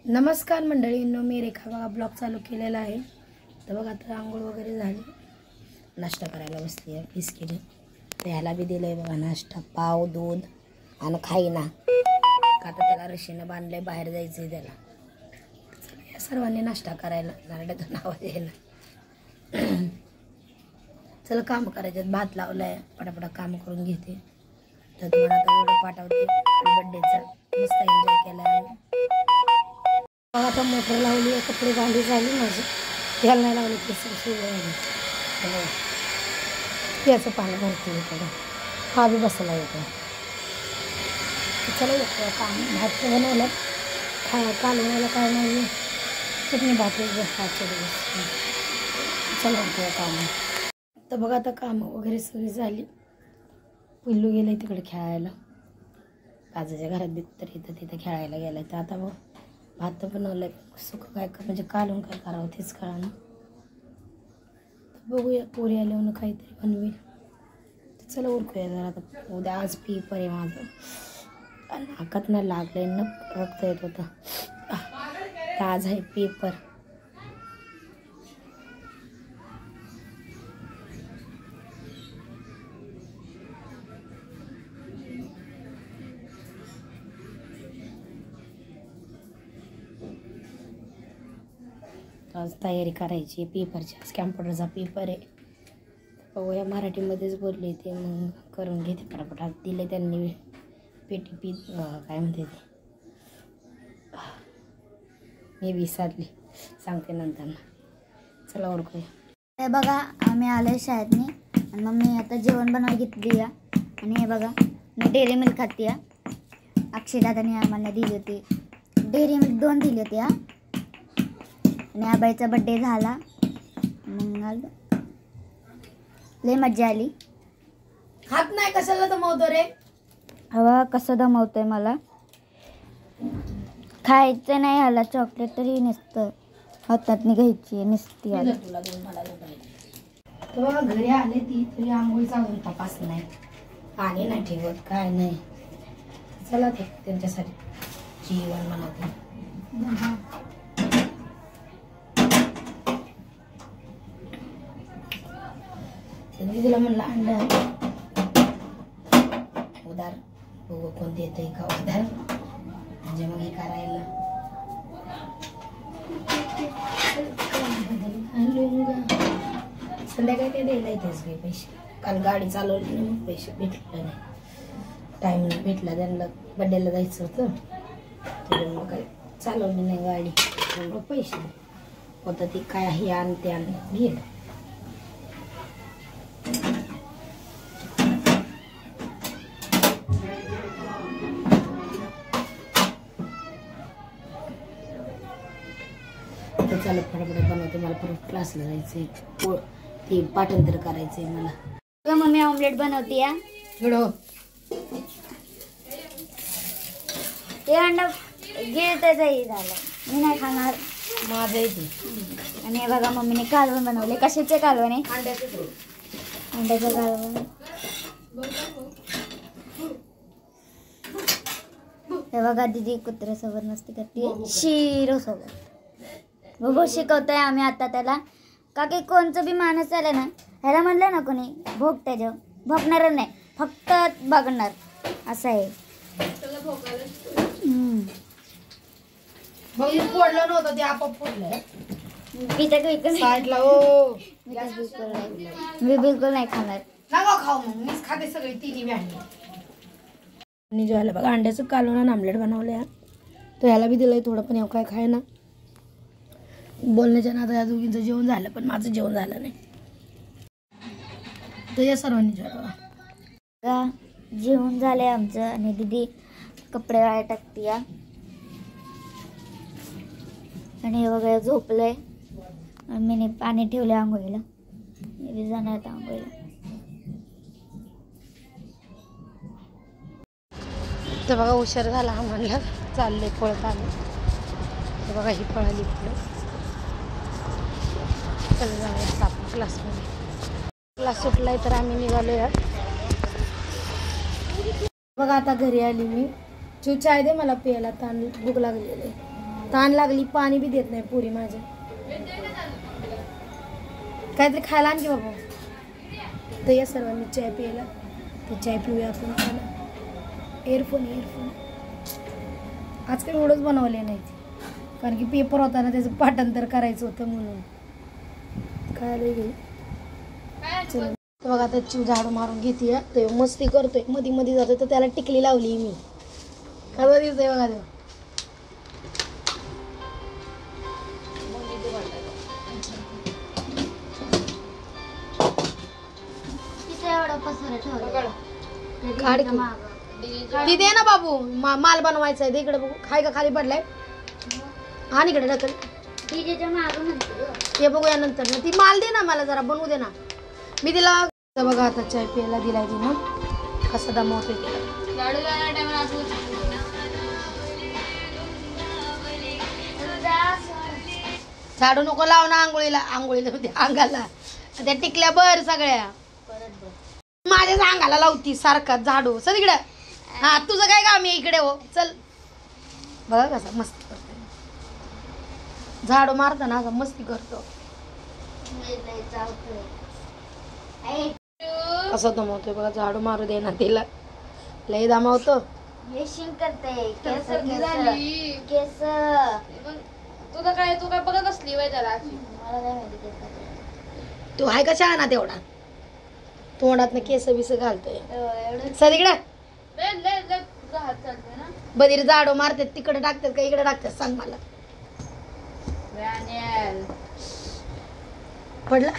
नमस्कार मंडळींनो, मी रेखा बघा ब्लॉग चालू केलेला आहे. तर बघा आता आंघोळ वगैरे झाली, नाश्ता करायला बसली आहे. बिस्किट त्याला बी दिलं आहे बघा, नाश्ता पाव दूध आणि खाईना का आता त्याला रशीनं बांधलं आहे, बाहेर जायचं आहे त्याला. या सर्वांनी नाश्ता करायला नारड्यातून आवाज यायला. चला काम करायचं, भात लावला आहे, पटापटा काम करून घेते. तर तुम्हाला आता एवढं पाठवते. बड्डेचा मस्त एन्जॉय केला. आता मोटर लावली आहे, कपडे भांडी झाली माझी, त्याला नाही लावली केस शिवाय याचं पाणी भरते इकडं, हा बी बसला येतो. चला येतो काम. भात बनवलं, कालवणाला काय नाही, चटणी भात आजच्या दिवस. चला येतो काम. तर बघा आता कामं वगैरे सगळी झाली. पिल्लू गेलं आहे तिकडे खेळायला, बाजूच्या घरात बी तर इथं तिथं खेळायला गेलं आहे. तर आता मग भात बनवलं आहे, सुख काय म्हणजे कालवून काय करावं तेच कळा ना. बघूया पोरी आल्यावर काहीतरी बनवेल. तर चला उरकूया जरा. आता उद्या आज पेपर आहे माझं, नाकात ना लागलंय न रक्त येत होतं. तर आज आहे पेपर. आज तयारी करायची पेपरची, आज कॅम्प्युटरचा पेपर आहे. बघूया मराठीमध्येच बोलले ते, मग करून घेते पटापट. दिले त्यांनी पेटी काय म्हणते ते, मी विसरली, सांगते नंतर. चला ओळखूया. हे बघा आम्ही आलो शाळेतनी आणि मम्मी आता जेवण बनवायला घेतली या. आणि हे बघा मी डेअरी मिल्क खाते या. अक्षयदादाने आम्हाला दिली होती डेअरी मिल्क, 2 दिली होती या. आणि आबाईचा बड्डे झाला, मग आलो, लय मज्जा आली. खात नाही कशाला दमवतो रे? हवा कसं दमवतोय मला, खायचं नाही ह्याला चॉकलेट तरी नसतं, हातात घ्यायची नसती. तुला दोन मला तेव्हा घरी आले ती तरी आंघोळी चालून तपास नाही, पाणी नाही ठेवत काय नाही. चला ते त्यांच्यासाठी जेवण बनवते. दिदीला म्हणलं अंडा उधार, बघू कोण देतंय का उधार, म्हणजे मग हे करायला. संध्याकाळी काय द्यायला येतेच काही पैसे, काल गाडी चालवली नाही मग पैसे भेटले नाही, टाईम नाही भेटला. त्यांना बड्डेला जायचं होतं तर मग काही चालवली नाही गाडी, मग पैसे होतं ती काय हे आण ते आण घेत. चालत फटाफट बनवते, मला परत क्लासला जायचंय, ते पाठांतर करायचंय मला. मम्मी ऑमलेट बनवते या. थोडं ते अंडा गिळतही झालं, मी नाही खाणार माझं येते. आणि हे बघा मम्मीने कालवण बनवले. कशाचे कालवण आहे? अंड्याचं कालवण. हे बघा दीदी कुत्र्यासोबत मस्ती करते, शिरो सोबत. बघू शिकवतोय आम्ही आता त्याला, का की कोणचं बी माणूस आलं ना ह्याला म्हणलं ना कोणी भोग, त्याच्यावर भोगणार नाही, फक्त बघणार असं आहे. फोडलं नव्हतं ते आपोआप फोडलं. मी बिलकुल नाही खाणार. खाऊ मग मीच खाते सगळी तिन्ही अंडी. आणि जेवायला बघा अंड्याचं कालवण आमलेट बनवलं. तो ह्याला बी दिलंय थोडं, पण काय खाय ना. बोलण्याच्या नादात या दोघींचं जेवण झालं, पण माझं जेवण झालं नाही. तर या सर्वांनी जेवण जेवण झालंय आमचं. आणि दीदी कपडे वाळ्या टाकते या. आणि हे वगैरे झोपलंय, मी पाणी ठेवले आंघोळीला, मी जाणार आता आंघोळीला. तर बघा उशीर झाला हा म्हणलं, चालले पळत आले. तर बघा ही पळाली पुढे. चला जाऊया आपण क्लासमध्ये. क्लास सुटलाय तर आम्ही निघालो या. बघा आता घरी आली मी. चाय दे मला प्यायला, ताण भूक लागलेली आहे. ताण लागली पाणी बी देत नाही पुरी माझ्या. काहीतरी खायला आणखी बाबा. तर या सर्वांनी चाय प्यायला. तर चाय पिऊया आपण. एअरफोन आज काही एवढंच बनवले नाही कारण की पेपर होता ना त्याचं पाठांतर करायचं होतं म्हणून. काय गेली चल बघा आता चिव झाडू मारून घेते. ते मस्ती करतोय मध्ये मध्ये जातोय तर त्याला टिकली लावली मी. कसं दिसतंय बघा ते. ती दे ना बाबू माल बनवायचा आहे. इकडे बघू खाय का खाली पडलाय आणि इकडे ढकल ते बघूया नंतर ना. ती माल दे ना मला जरा बनवू दे ना. मी तिला बघा आता चाय प्यायला दिलाय तिनं. कसं दमवतोय झाडू नको लाव ना आंघोळीला. अंगाला त्या टिकल्या बर सगळ्या माझ्याच अंगाला लावती सारखा झाडू. चल इकडं. हा तुझं काय काम आहे इकडे हो. चल बघा कसं मस्ती करतोय. झाडू मारता ना असं मस्ती करतो. कसं दमवतोय बघा. झाडू मारू दे ना तिला. लय दमवतो. तू काय बघत असली वय त्याला. तू आहे का शहाणा तेवढा. तोंडात केस बिस घालतोय. चल इकडे. बधीर झाडू मारतात तिकडे टाकतात का इकडे टाकतात सांग मला. पडला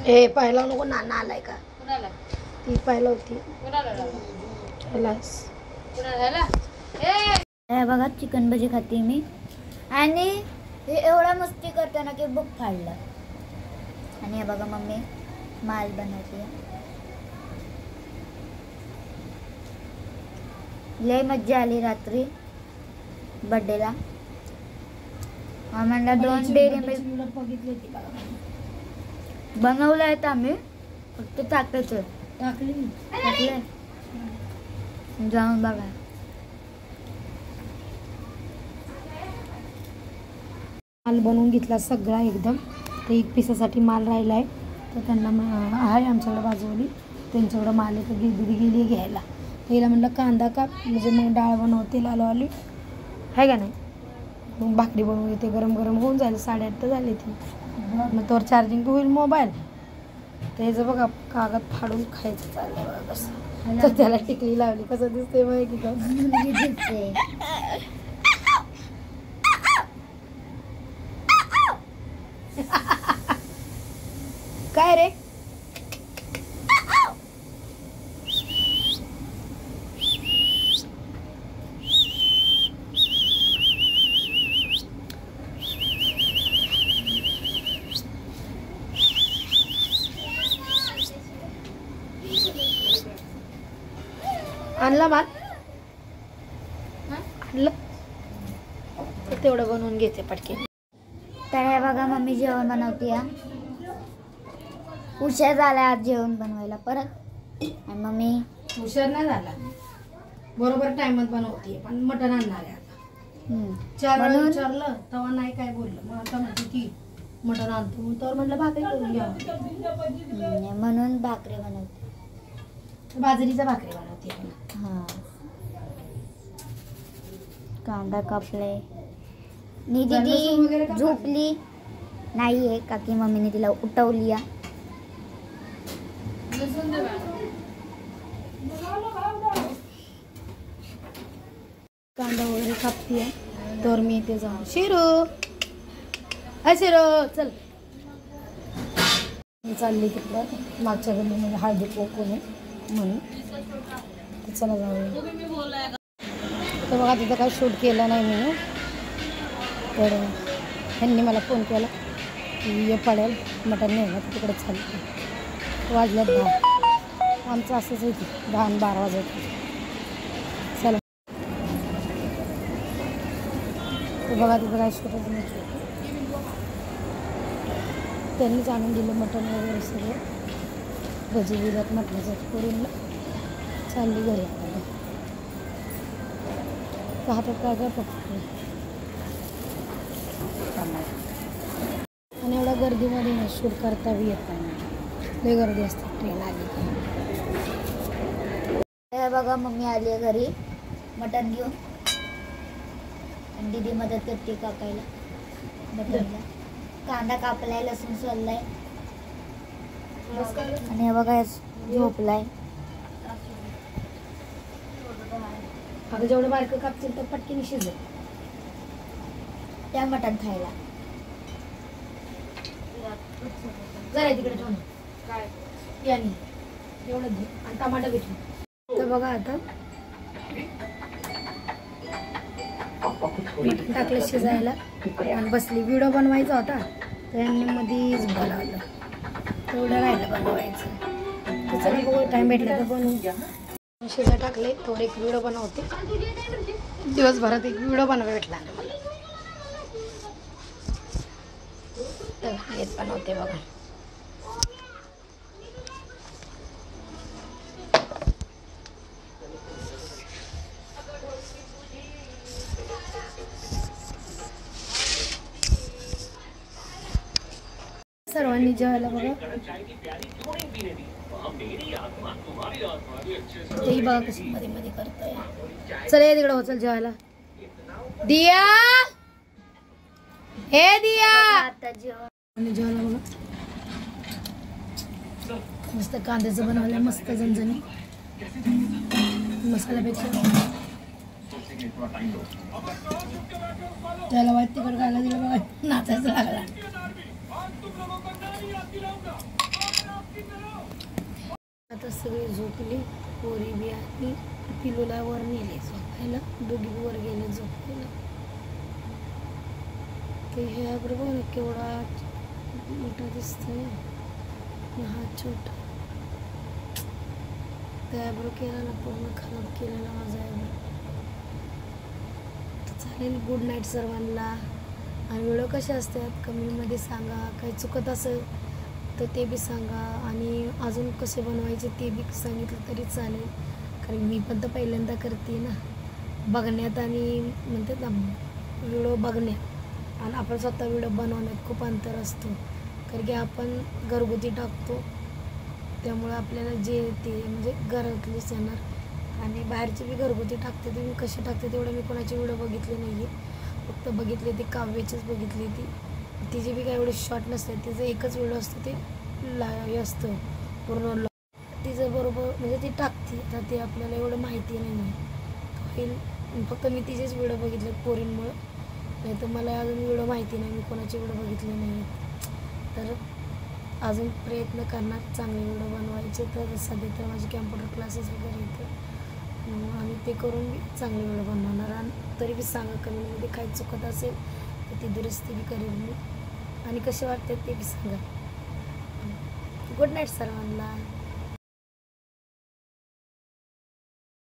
ए पाहिला नको नाना आलाय का. ती पाहिलं होती. बघा चिकन भजी खाते मी. आणि हे एवढा मस्ती करते ना की बुक फाडलं. आणि हे बघा मम्मी माल बनवते. लय मज्जा आली रात्री बर्थडेला. आम्हाला 2 डेअरी मिल्क बनवलं आहेत आम्ही. फक्त टाकायचं. टाकले जाऊन बघा. माल बनवून घेतला सगळा एकदम. तर 1 पिसासाठी माल राहिला आहे. तर त्यांना आहे आमच्याकडे बाजूवली त्यांच्याकडं माल आहे. तर दीदी गेली घ्यायला. पहिला म्हणलं कांदा का म्हणजे मग डाळ बनवते लालवाली आहे का नाही. मग भाकरी बनवून येते. गरम गरम होऊन जाईल. 8:30 तर झाली ती. मग त्यावर चार्जिंग होईल मोबाईल. त्याचं बघा कागद फाडून खायचं चाललं बघा कसं. तर त्याला टिकली लावली. कसं दिसते माहिती का. काय रे आणला माल आणलं. तेवढं बनवून घेते पटके. तर हे बघा मम्मी जेवण बनवते. उशीर झाला आज जेवण बनवायला परत. आणि मम्मी हुशार नाही झाला. बरोबर टाइमात बनवते. पण मटण आणणार आहे आता. 4 वेळा विचारलं तेव्हा नाही काय बोललं. मग आता म्हणते की मटण आणतो. तर म्हटलं भाकरी करून घ्या. म्हणून भाकरी बनवते. बाजरीचा भाकरी बनवते. हां कांदा कापले. निधी झोपली नाही आहे का की मम्मीने तिला उठवली. कांदा वगैरे कापते. तर मी इथे जाऊन शिरू शिरू चल. चालली तिकडं मागच्या गल्लीमध्ये हळदी पोकून आहे म्हणून. चला जाऊया. तर बघा तिथं काही शूट केलं नाही मी. तर ह्यांनी मला फोन केला की ये पडेल मटण नाही ना तिकडे चाललं. वाजल्यात 10. आमचं असंच आहे. 10 आणि 12 वाजत. बघा तिथं काय शूट त्यांनीच आणून दिलं मटण वगैरे सगळं. भजी दिल्यात मटणाचं करून चालली घरी आपल्याला. हातात काय काय पकडलं. आणि एवढ्या गर्दीमध्ये ना शूट करता बी येत नाही. लई गर्दी असते ट्रेन आली की. हे बघा मम्मी आली आहे घरी मटण घेऊन आणि दीदी मदत करते कापायला मटणला. कांदा कापलाय, लसूण सोललाय आणि हे बघा झोपलाय. अगं जेवढं बारकं कापतील तर पटकीने शिजलं त्या मटण खायला. जरा तिकडे ठेवून काय याने एवढं घे आणि टमाटर घेतली. तर बघा आता मीठ टाकलं शिजायला आणि बसली. व्हिडिओ बनवायचा होता तर यांनी मध्येच बोलावलं. तेवढं राहिलं बनवायचं. तर चला बघू टाईम भेटला तर बनवू. शिजा टाकले थोडे एक व्हिडिओ बनवते. दिवसभरात एक व्हिडिओ बनवायला भेटला ना मला. तर हेच बनवते बघा. सर्वांनी जेवायला बघा. तेही बघा कशी मध्ये मध्ये करतोय. चल ये तिकडं हो, चल जेवायला. दिया हे दिया आता जेवण आणि जेवायला बघा. मस्त कांद्याचं बनवलं मस्त झणझणी मसाल्यापेक्षा. त्याला वाईट तिकड खायला दिलं बघा. नाचायचं लागला. आता सगळी झोपली. पोरी बी आणि पिलूला वर नेले झोपायला. दोघी वर गेले झोपायला. ते ह्या बरोबर केवढा मोठा दिसतोय. हा छोटा त्याबरोबर केला ना पूर्ण खराब केलेला माझा आहे. चालेल. गुड नाईट सर्वांना. आणि व्हिडिओ कसे असतात कमेंटमध्ये सांगा. काही चुकत असेल तर ते बी सांगा. आणि अजून कसे बनवायचे ते बी सांगितलं तरी चालेल. कारण मी पण तर पहिल्यांदा करते ना. बघण्यात आणि म्हणतात ना व्हिडिओ बघण्यात आणि आपण स्वतः व्हिडिओ बनवण्यात खूप अंतर असतो. कारण की आपण घरगुती टाकतो त्यामुळं आपल्याला जे ते म्हणजे घरातलेच येणार. आणि बाहेरचे बी घरगुती टाकते. ते मी कसे टाकते तेवढं मी कोणाचे व्हिडिओ बघितले नाही आहे. फक्त बघितले ते काव्याचीच बघितली ती. तिचे बी काय एवढे शॉर्ट नसते. तिचं एकच व्हिडिओ असतं ते हे असतं पूर्ण तिचं बरोबर म्हणजे ती टाकते. तर ते आपल्याला एवढं माहिती नाही होईल. फक्त मी तिचेच व्हिडिओ बघितले पोरींमुळं. नाही तर मला अजून व्हिडिओ माहिती नाही. मी कोणाचे व्हिडिओ बघितले नाही. तर अजून प्रयत्न करणार चांगले व्हिडिओ बनवायचे. तर सध्या तर माझे कॅम्प्युटर क्लासेस वगैरे येतं आणि ते करून मी चांगले व्हिडिओ बनवणार. आणि तरी बी सांगा कमेंटमध्ये काही चुकत असेल तर ती दुरुस्ती बी करेल मी. आणि कसे वाटतात ते बी सांगा. गुड नाईट सर्वांना.